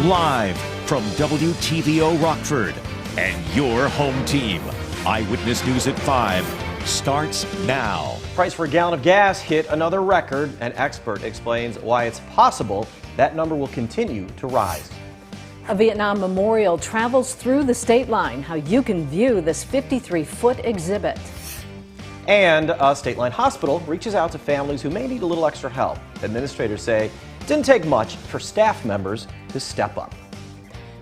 Live from WTVO Rockford and your home team. Eyewitness News at 5 starts now. Price for a gallon of gas hit another record. An expert explains why it's possible that number will continue to rise. A Vietnam memorial travels through the state line. How you can view this 53-foot exhibit. And a state line hospital reaches out to families who may need a little extra help. Administrators say it didn't take much for staff members to step up.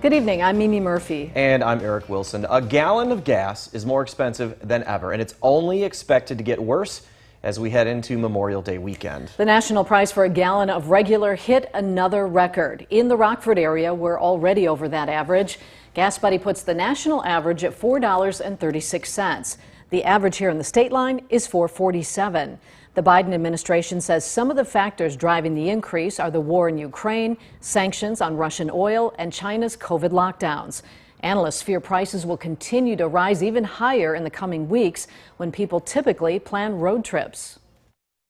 Good evening, I'm Mimi Murphy. And I'm Eric Wilson. A gallon of gas is more expensive than ever, and it's only expected to get worse as we head into Memorial Day weekend. The national price for a gallon of regular hit another record. In the Rockford area, we're already over that average. Gas Buddy puts the national average at $4.36. The average here in the state line is $4.47. The Biden administration says some of the factors driving the increase are the war in Ukraine, sanctions on Russian oil, and China's COVID lockdowns. Analysts fear prices will continue to rise even higher in the coming weeks when people typically plan road trips.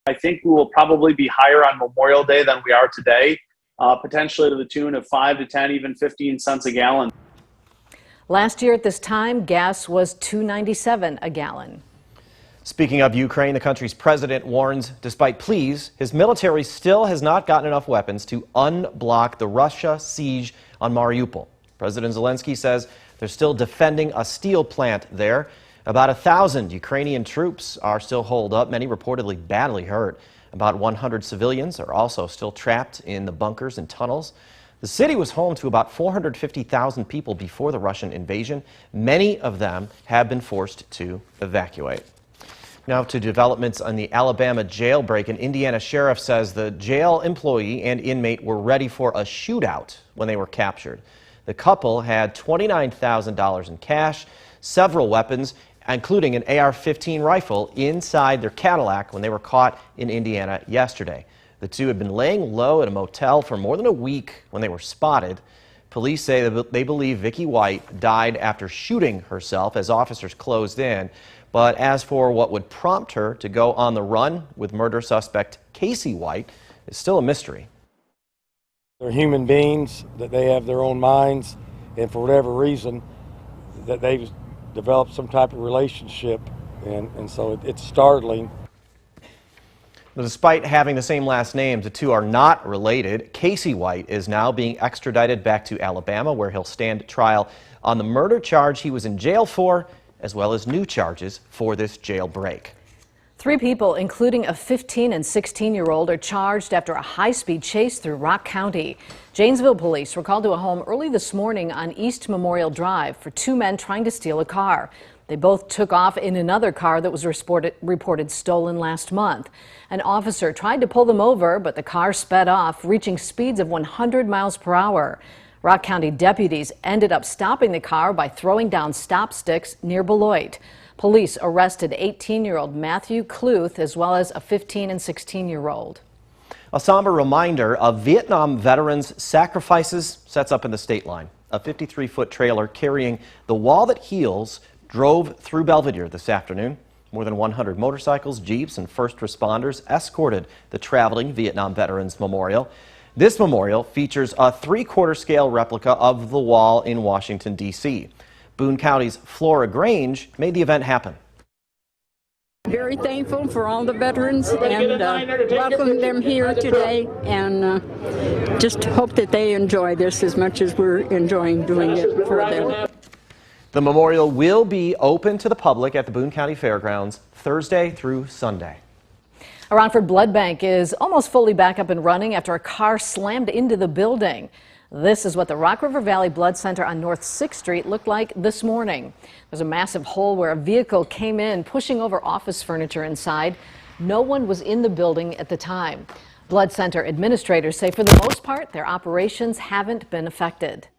I think we will probably be higher on Memorial Day than we are today, potentially to the tune of 5 to 10, even 15 cents a gallon. Last year at this time, gas was $2.97 a gallon. Speaking of Ukraine, the country's president warns, despite pleas, his military still has not gotten enough weapons to unblock the Russia siege on Mariupol. President Zelensky says they're still defending a steel plant there. About 1,000 Ukrainian troops are still holed up, many reportedly badly hurt. About 100 civilians are also still trapped in the bunkers and tunnels. The city was home to about 450,000 people before the Russian invasion. Many of them have been forced to evacuate. Now to developments on the Alabama jailbreak. An Indiana sheriff says the jail employee and inmate were ready for a shootout when they were captured. The couple had $29,000 in cash, several weapons, including an AR-15 rifle inside their Cadillac when they were caught in Indiana yesterday. The two had been laying low at a motel for more than a week when they were spotted. Police say they believe Vicky White died after shooting herself as officers closed in. But as for what would prompt her to go on the run with murder suspect Casey White, it's still a mystery. They're human beings, that they have their own minds, and for whatever reason, that they've developed some type of relationship, and so it's startling. Despite having the same last names, the two are not related. Casey White is now being extradited back to Alabama, where he'll stand trial on the murder charge he was in jail for, as well as new charges for this jailbreak. 3 people, including a 15 and 16-year-old, are charged after a high-speed chase through Rock County. Janesville police were called to a home early this morning on East Memorial Drive for 2 men trying to steal a car. They both took off in another car that was reported stolen last month. An officer tried to pull them over, but the car sped off, reaching speeds of 100 miles per hour. Rock County deputies ended up stopping the car by throwing down stop sticks near Beloit. Police arrested 18-year-old Matthew Cluth as well as a 15 and 16-year-old. A somber reminder of Vietnam veterans' sacrifices sets up in the state line. A 53-foot trailer carrying the wall that heals drove through Belvidere this afternoon. More than 100 motorcycles, jeeps, and first responders escorted the traveling Vietnam Veterans Memorial. This memorial features a 3/4 scale replica of the wall in Washington, D.C. Boone County's Flora Grange made the event happen. Very thankful for all the veterans and welcome them here today, and just hope that they enjoy this as much as we're enjoying doing it for them. The memorial will be open to the public at the Boone County Fairgrounds Thursday through Sunday. A Rockford blood bank is almost fully back up and running after a car slammed into the building. This is what the Rock River Valley Blood Center on North 6th Street looked like this morning. There's a massive hole where a vehicle came in, pushing over office furniture inside. No one was in the building at the time. Blood Center administrators say for the most part, their operations haven't been affected.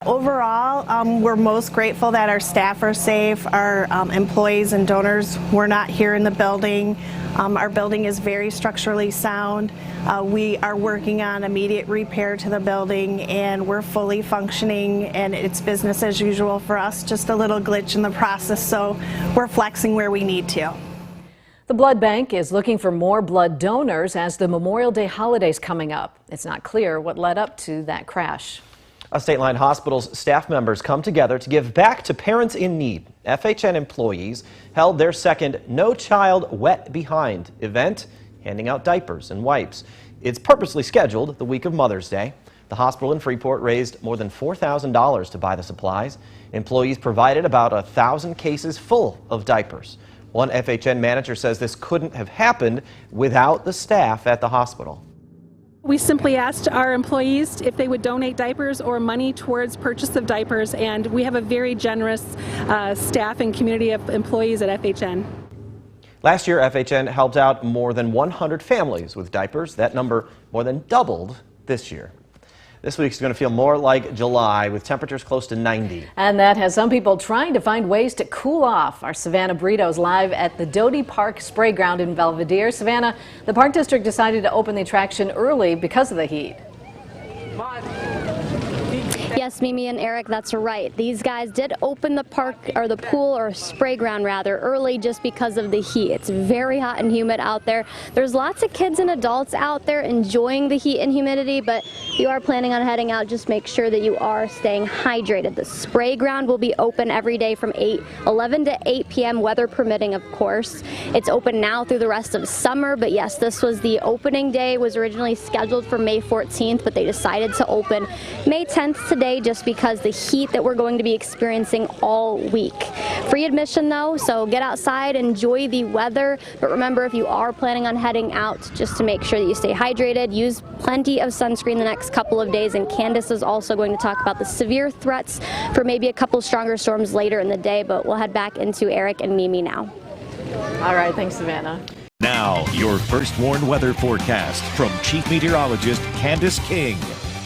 Overall, we're most grateful that our staff are safe, our employees and donors were not here in the building. Our building is very structurally sound. We are working on immediate repair to the building, and we're fully functioning, and it's business as usual for us, just a little glitch in the process, so we're flexing where we need to. The blood bank is looking for more blood donors as the Memorial Day holidays coming up. It's not clear what led up to that crash. A State Line Hospital's staff members come together to give back to parents in need. FHN employees held their second No Child Wet Behind event, handing out diapers and wipes. It's purposely scheduled the week of Mother's Day. The hospital in Freeport raised more than $4,000 to buy the supplies. Employees provided about 1,000 cases full of diapers. One FHN manager says this couldn't have happened without the staff at the hospital. We simply asked our employees if they would donate diapers or money towards purchase of diapers, and we have a very generous staff and community of employees at FHN. Last year, FHN helped out more than 100 families with diapers. That number more than doubled this year. This week's going to feel more like July with temperatures close to 90. And that has some people trying to find ways to cool off. Our Savannah Brito's live at the Doty Park Sprayground in Belvidere. Savannah, the Park District decided to open the attraction early because of the heat. Yes, Mimi and Eric, that's right. These guys did open the park, or the pool, or Sprayground rather, early just because of the heat. It's very hot and humid out there. There's lots of kids and adults out there enjoying the heat and humidity, but if you are planning on heading out, just make sure that you are staying hydrated. The Sprayground will be open every day from 11 to 8 p.m., weather permitting, of course. It's open now through the rest of summer, but yes, this was the opening day. It was originally scheduled for May 14th, but they decided to open May 10th today just because the heat that we're going to be experiencing all week. Free admission though, so get outside, enjoy the weather, but remember, if you are planning on heading out, just to make sure that you stay hydrated, use plenty of sunscreen the next couple of days. And Candace is also going to talk about the severe threats for maybe a couple stronger storms later in the day, but we'll head back into Eric and Mimi now. All right, thanks, Savannah. Now, your first warned weather forecast from Chief Meteorologist Candace King.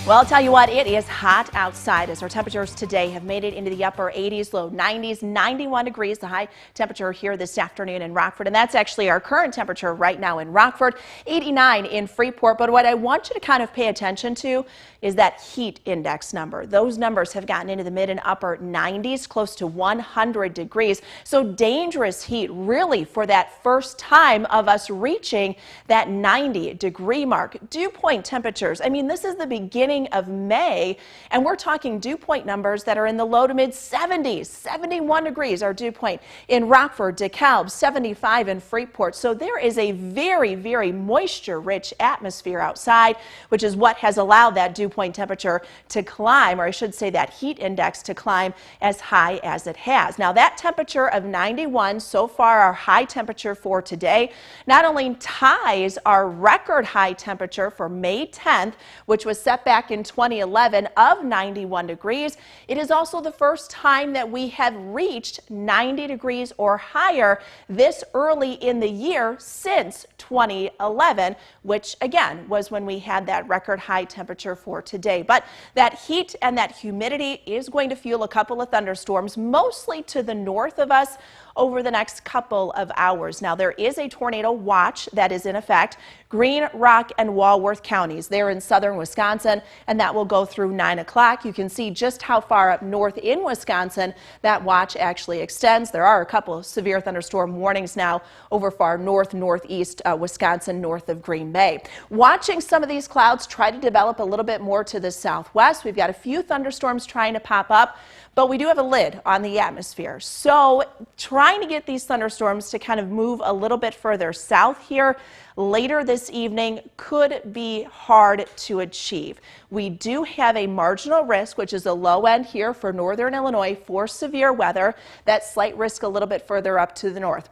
Well, I'll tell you what, it is hot outside as our temperatures today have made it into the upper 80s, low 90s, 91 degrees, the high temperature here this afternoon in Rockford. And that's actually our current temperature right now in Rockford, 89 in Freeport. But what I want you to kind of pay attention to is that heat index number. Those numbers have gotten into the mid and upper 90s, close to 100 degrees. So dangerous heat really for that first time of us reaching that 90-degree mark. Dew point temperatures, I mean, this is the beginning of May, and we're talking dew point numbers that are in the low to mid 70s. 71 degrees our dew point in Rockford, DeKalb, 75 in Freeport. So there is a very, very moisture-rich atmosphere outside, which is what has allowed that dew point temperature to climb, or I should say that heat index to climb as high as it has. Now that temperature of 91, so far our high temperature for today, not only ties our record high temperature for May 10th, which was set back in 2011 of 91 degrees. It is also the first time that we have reached 90 degrees or higher this early in the year since 2011, which again was when we had that record high temperature for today. But that heat and that humidity is going to fuel a couple of thunderstorms, mostly to the north of us over the next couple of hours. Now there is a tornado watch that is in effect. Green, Rock, and Walworth counties. They're in southern Wisconsin, and that will go through 9 o'clock. You can see just how far up north in Wisconsin that watch actually extends. There are a couple of severe thunderstorm warnings now over far north, northeast Wisconsin, north of Green Bay. Watching some of these clouds try to develop a little bit more to the southwest. We've got a few thunderstorms trying to pop up, but we do have a lid on the atmosphere. So trying to get these thunderstorms to kind of move a little bit further south here later this evening could be hard to achieve. We do have a marginal risk, which is a low end here for northern Illinois for severe weather. That slight risk a little bit further up to the north.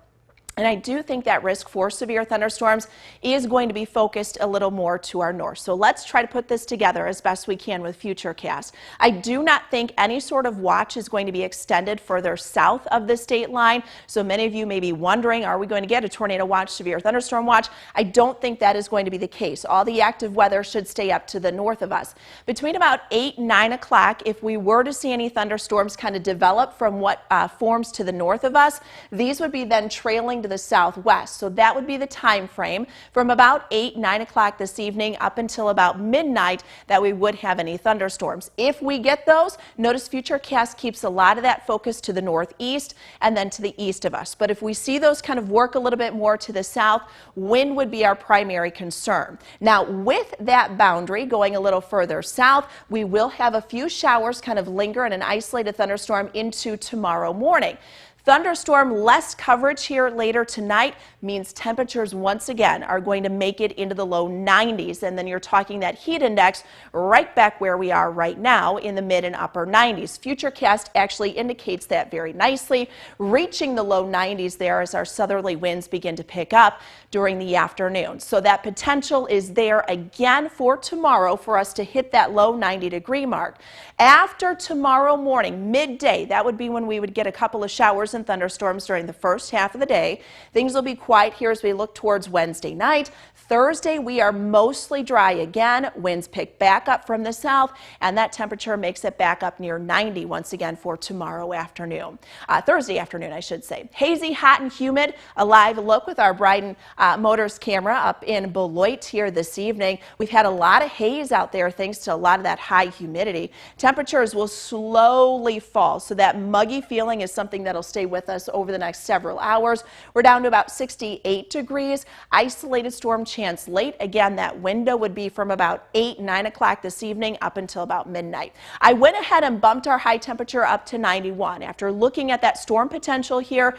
And I do think that risk for severe thunderstorms is going to be focused a little more to our north. So let's try to put this together as best we can with Futurecast. I do not think any sort of watch is going to be extended further south of the state line. So many of you may be wondering, are we going to get a tornado watch, severe thunderstorm watch? I don't think that is going to be the case. All the active weather should stay up to the north of us. Between about 8 and 9 o'clock, if we were to see any thunderstorms kind of develop from what forms to the north of us, these would be then trailing to the southwest. So that would be the time frame from about 8, 9 o'clock this evening up until about midnight that we would have any thunderstorms. If we get those, notice Futurecast keeps a lot of that focus to the northeast and then to the east of us. But if we see those kind of work a little bit more to the south, wind would be our primary concern. Now, with that boundary going a little further south, we will have a few showers kind of linger and an isolated thunderstorm into tomorrow morning. Thunderstorm less coverage here later tonight means temperatures once again are going to make it into the low 90s, and then you're talking that heat index right back where we are right now in the mid and upper 90s. Futurecast actually indicates that very nicely, reaching the low 90s there as our southerly winds begin to pick up during the afternoon. So that potential is there again for tomorrow for us to hit that low 90-degree mark. After tomorrow morning, midday, that would be when we would get a couple of showers and thunderstorms during the first half of the day. Things will be quiet here as we look towards Wednesday night. Thursday, we are mostly dry again. Winds pick back up from the south, and that temperature makes it back up near 90 once again for tomorrow afternoon. Thursday afternoon, I should say. Hazy, hot, and humid. A live look with our Bryden Motors camera up in Beloit here this evening. We've had a lot of haze out there thanks to a lot of that high humidity. Temperatures will slowly fall, so that muggy feeling is something that'll stay with us over the next several hours. We're down to about 68 degrees. Isolated storm chance late. Again, that window would be from about 8, 9 o'clock this evening up until about midnight. I went ahead and bumped our high temperature up to 91 after looking at that storm potential here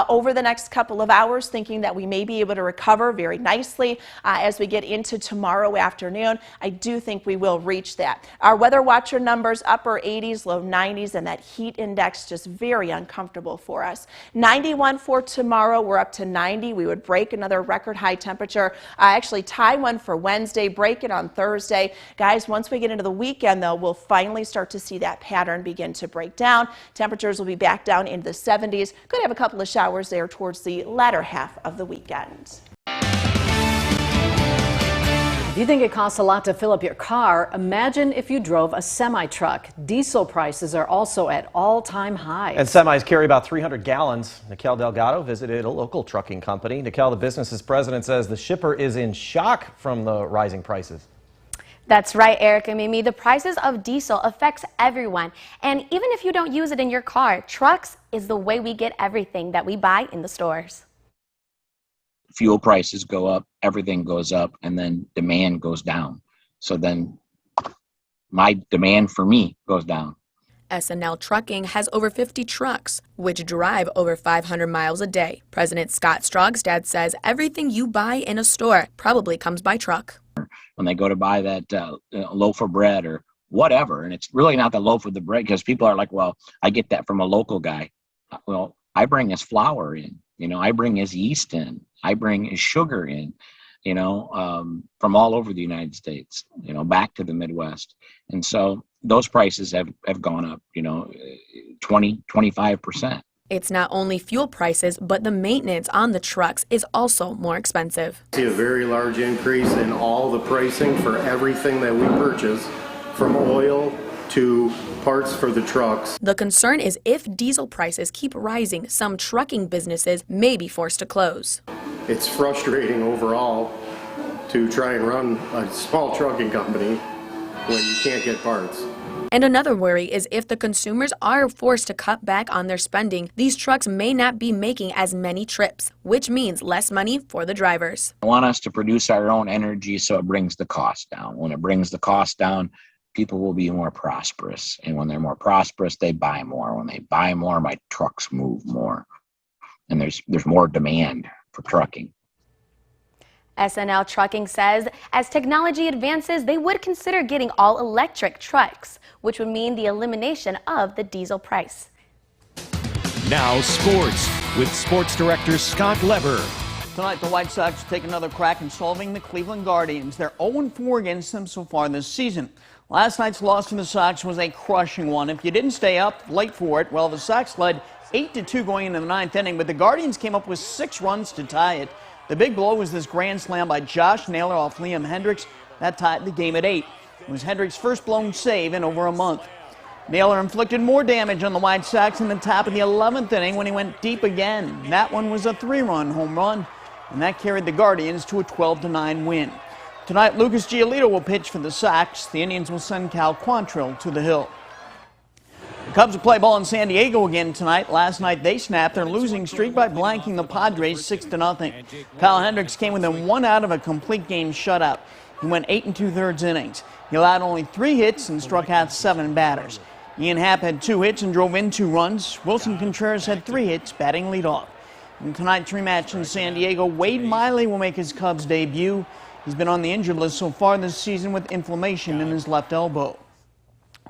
over the next couple of hours, thinking that we may be able to recover very nicely as we get into tomorrow afternoon. I do think we will reach that. Our weather watcher numbers upper 80s, low 90s, and that heat index just very uncomfortable for us. 91 for tomorrow. We're up to 90. We would break another record high temperature. Actually tie one for Wednesday, break it on Thursday. Guys, once we get into the weekend, though, we'll finally start to see that pattern begin to break down. Temperatures will be back down into the 70s. Could have a couple of showers there towards the latter half of the weekend. If you think it costs a lot to fill up your car, imagine if you drove a semi-truck. Diesel prices are also at all-time highs. And semis carry about 300 gallons. Nikel Delgado visited a local trucking company. Nikel, the business's president, says the shipper is in shock from the rising prices. That's right, Eric and Mimi. The prices of diesel affects everyone. And even if you don't use it in your car, trucks is the way we get everything that we buy in the stores. Fuel prices go up, everything goes up, and then demand goes down. So then my demand for me goes down. S&L Trucking has over 50 trucks, which drive over 500 miles a day. President Scott Strogstad says everything you buy in a store probably comes by truck. When they go to buy that loaf of bread or whatever, and it's really not the loaf of the bread, because people are like, well, I get that from a local guy. Well, I bring his flour in, I bring his yeast in, I bring his sugar in, from all over the United States, back to the Midwest. And so those prices have gone up, 25%. It's not only fuel prices, but the maintenance on the trucks is also more expensive. I see a very large increase in all the pricing for everything that we purchase, from oil to parts for the trucks. The concern is if diesel prices keep rising, some trucking businesses may be forced to close. It's frustrating overall to try and run a small trucking company when you can't get parts. And another worry is if the consumers are forced to cut back on their spending, these trucks may not be making as many trips, which means less money for the drivers. I want us to produce our own energy so it brings the cost down. When it brings the cost down, people will be more prosperous. And when they're more prosperous, they buy more. When they buy more, my trucks move more. And there's more demand for trucking. S&L Trucking says as technology advances, they would consider getting all-electric trucks, which would mean the elimination of the diesel price. Now sports with sports director Scott Leber. Tonight, the White Sox take another crack in solving the Cleveland Guardians. They're 0-4 against them so far this season. Last night's loss to the Sox was a crushing one. If you didn't stay up late for it, well, the Sox led 8-2 going into the ninth inning, but the Guardians came up with 6 runs to tie it. The big blow was this grand slam by Josh Naylor off Liam Hendricks. That tied the game at 8. It was Hendricks' first blown save in over a month. Naylor inflicted more damage on the White Sox in the top of the 11th inning when he went deep again. That one was a 3-run home run, and that carried the Guardians to a 12-9 win. Tonight, Lucas Giolito will pitch for the Sox. The Indians will send Cal Quantrill to the Hill. The Cubs will play ball in San Diego again tonight. Last night, they snapped their losing streak by blanking the Padres 6-0. Kyle Hendricks came within 1 out of a complete game shutout. He went 8 2/3 innings. He allowed only 3 hits and struck out 7 batters. Ian Happ had 2 hits and drove in 2 runs. Wilson Contreras had 3 hits, batting leadoff. In tonight's rematch in San Diego, Wade Miley will make his Cubs debut. He's been on the injured list so far this season with inflammation in his left elbow.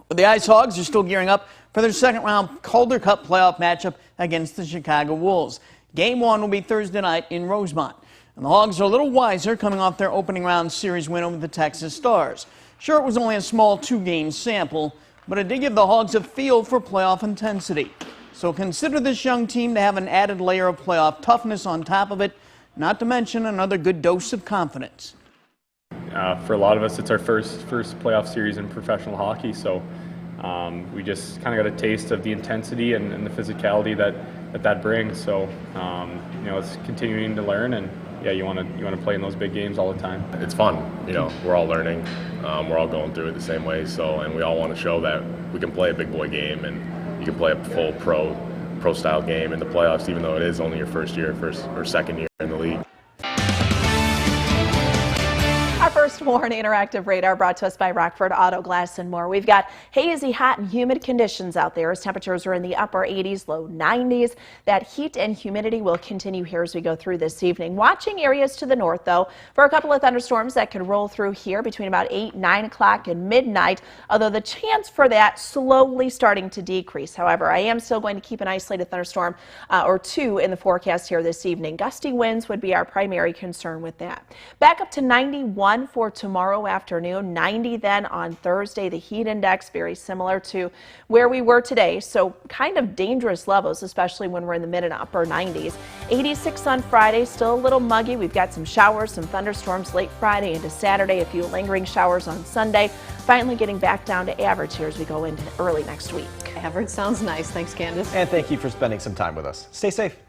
But the Ice Hogs are still gearing up for their second-round Calder Cup playoff matchup against the Chicago Wolves. Game 1 will be Thursday night in Rosemont. And the Hogs are a little wiser coming off their opening round series win over the Texas Stars. Sure, it was only a small 2-game sample, but it did give the Hogs a feel for playoff intensity. So consider this young team to have an added layer of playoff toughness on top of it, not to mention another good dose of confidence. For a lot of us, it's our first playoff series in professional hockey, so we just kind of got a taste of the intensity and the physicality that brings. So it's continuing to learn, and yeah, you want to play in those big games all the time. It's fun, we're all learning, we're all going through it the same way. So, and we all want to show that we can play a big boy game, and you can play a full pro style game in the playoffs, even though it is only your first or second year in the league. Our first Warren Interactive Radar brought to us by Rockford Auto Glass and More. We've got hazy, hot, and humid conditions out there as temperatures are in the upper 80s, low 90s. That heat and humidity will continue here as we go through this evening. Watching areas to the north, though, for a couple of thunderstorms that could roll through here between about 8, 9 o'clock and midnight, although the chance for that slowly starting to decrease. However, I am still going to keep an isolated thunderstorm or 2 in the forecast here this evening. Gusty winds would be our primary concern with that. Back up to 91 for tomorrow afternoon, 90 then on Thursday. The heat index very similar to where we were today, so kind of dangerous levels, especially when we're in the mid and upper 90s. 86 on Friday, still a little muggy. We've got some showers, some thunderstorms late Friday into Saturday, a few lingering showers on Sunday. Finally getting back down to average here as we go into early next week. Average sounds nice. Thanks, Candace. And thank you for spending some time with us. Stay safe.